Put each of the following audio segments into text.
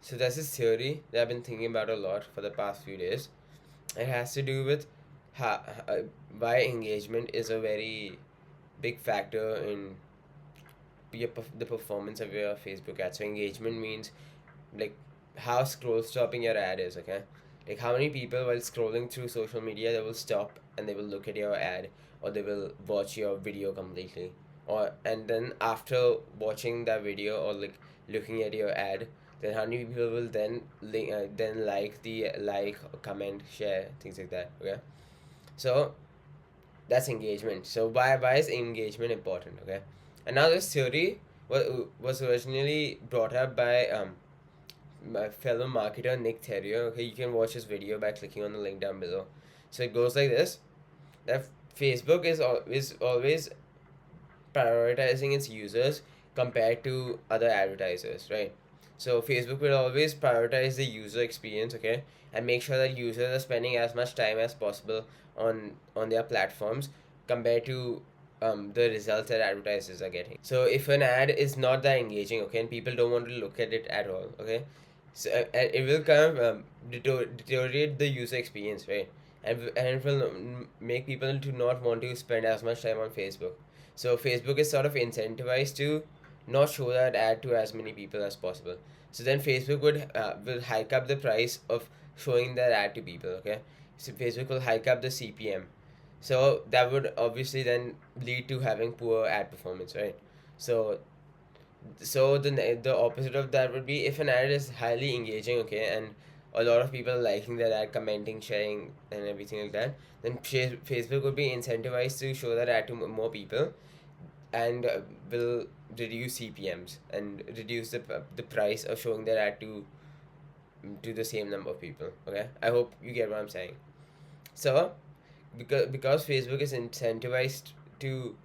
So there's this theory that I've been thinking about a lot for the past few days. It has to do with how, why engagement is a very big factor in the performance of your Facebook ad. So engagement means like how scroll stopping your ad is, okay? Like how many people while scrolling through social media they will stop and they will look at your ad, or they will watch your video completely, or and then after watching that video or like looking at your ad, then how many people will then like the like, comment, share, things like that, okay? So that's engagement. So why is engagement important, okay? And now this theory was originally brought up by my fellow marketer Nick Theriot. Okay, you can watch his video by clicking on the link down below. So it goes like this: that Facebook is always prioritizing its users compared to other advertisers, right? So Facebook will always prioritize the user experience, okay, and make sure that users are spending as much time as possible on their platforms compared to the results that advertisers are getting. So if an ad is not that engaging, okay, and people don't want to look at it at all, okay, so it will kind of deteriorate the user experience, right? And it will make people to not want to spend as much time on Facebook. So Facebook is sort of incentivized to not show that ad to as many people as possible. So then Facebook will hike up the price of showing that ad to people. Okay, so Facebook will hike up the CPM. So that would obviously then lead to having poor ad performance, right? So the opposite of that would be if an ad is highly engaging, okay, and a lot of people liking that ad, commenting, sharing, and everything like that, then Facebook would be incentivized to show that ad to more people, and will reduce CPMs and reduce the price of showing that ad to the same number of people. Okay, I hope you get what I'm saying. So because Facebook is incentivized to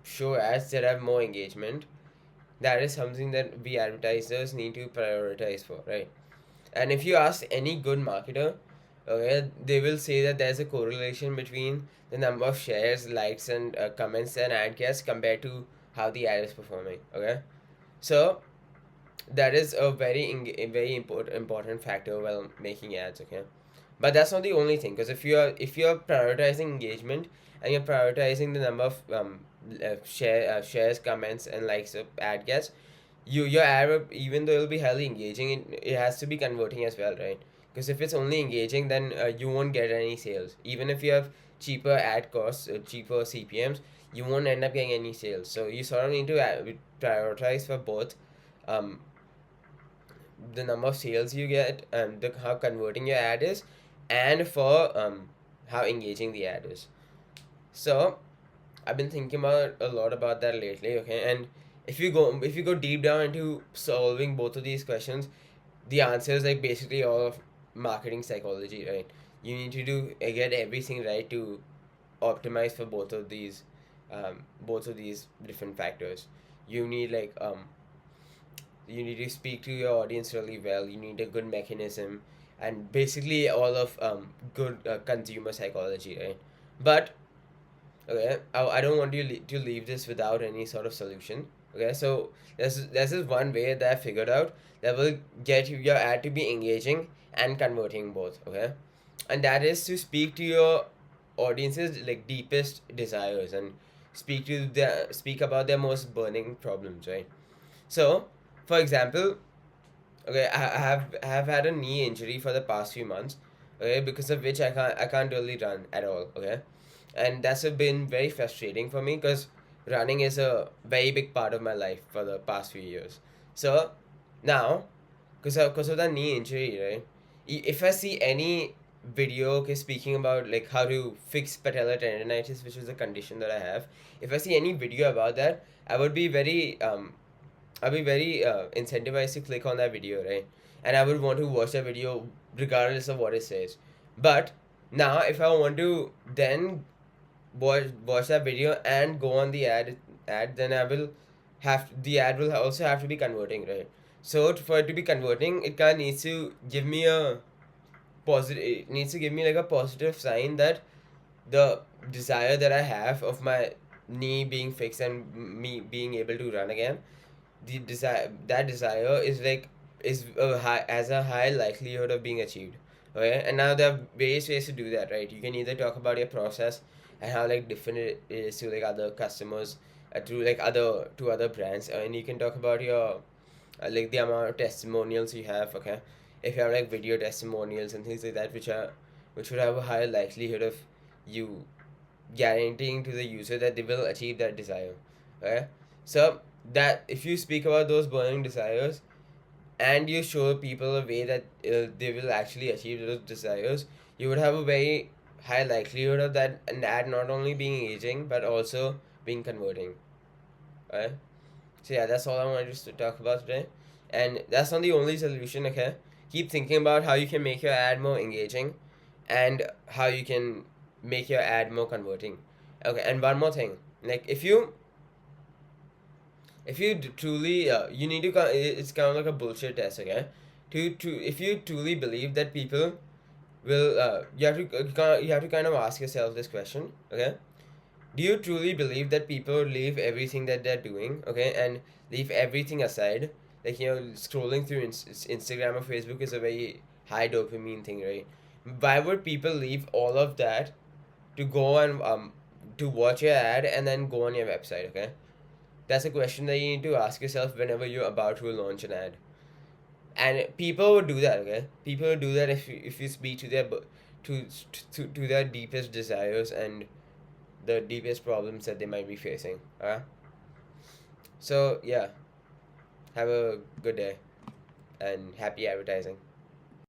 show ads that have more engagement, that is something that we advertisers need to prioritize for, right? And if you ask any good marketer, okay, they will say that there's a correlation between the number of shares, likes, and comments and ad gets compared to how the ad is performing. Okay, so that is a very important factor while making ads. Okay, but that's not the only thing, because if you're prioritizing engagement and you're prioritizing the number of shares, comments, and likes of ad gets, your ad even though it'll be highly engaging, it has to be converting as well, right? Because if it's only engaging, then you won't get any sales. Even if you have cheaper ad costs, cheaper CPMs, you won't end up getting any sales. So you sort of need to prioritize for both, um, the number of sales you get and how converting your ad is, and for how engaging the ad is. So I've been thinking about a lot about that lately, okay? And if you go deep down into solving both of these questions, the answer is like basically all of marketing psychology, right? You need to get everything right to optimize for both of these different factors. You need you need to speak to your audience really well. You need a good mechanism, and basically all of good consumer psychology, right? But okay, I don't want you to leave this without any sort of solution. Okay, so there's this one way that I figured out that will get your ad to be engaging and converting both. Okay, and that is to speak to your audience's like deepest desires and speak about their most burning problems, right? So, for example, okay, I have had a knee injury for the past few months, okay, because of which I can't really run at all, okay, and that's been very frustrating for me because running is a very big part of my life for the past few years. So now, because of that knee injury, right? If I see any video, okay, speaking about like how to fix patellar tendonitis, which is a condition that I have, if I see any video about that, I would be very I'll be very incentivized to click on that video, right? And I would want to watch that video regardless of what it says. But now, if I want to then watch that video and go on the ad, then I will have the ad will also have to be converting, right? So for it to be converting, it kind of needs to give me a positive. It needs to give me like a positive sign that the desire that I have of my knee being fixed and me being able to run again, the desire is like is a high, has a high likelihood of being achieved. Okay, and now there are various ways to do that, right? You can either talk about your process and how like different it is to like other customers, to like other brands, and you can talk about your like the amount of testimonials you have. Okay, if you have like video testimonials and things like that, which would have a higher likelihood of you guaranteeing to the user that they will achieve that desire. Okay, so that if you speak about those burning desires and you show people a way that they will actually achieve those desires, you would have a very high likelihood of that an ad not only being engaging but also being converting. Right? So yeah, that's all I wanted to talk about today, and that's not the only solution. Okay, keep thinking about how you can make your ad more engaging, and how you can make your ad more converting. Okay, and one more thing, like if you truly you need to it's kind of like a bullshit test. Okay, to if you truly believe that people will you have to kind of ask yourself this question. Okay, do you truly believe that people leave everything that they're doing, okay, and leave everything aside, like scrolling through Instagram or Facebook is a very high dopamine thing, right? Why would people leave all of that to go and to watch your ad and then go on your website? Okay, that's a question that you need to ask yourself whenever you're about to launch an ad. And people would do that. Okay, people would do that if you speak to their to their deepest desires and the deepest problems that they might be facing. So yeah, have a good day and happy advertising.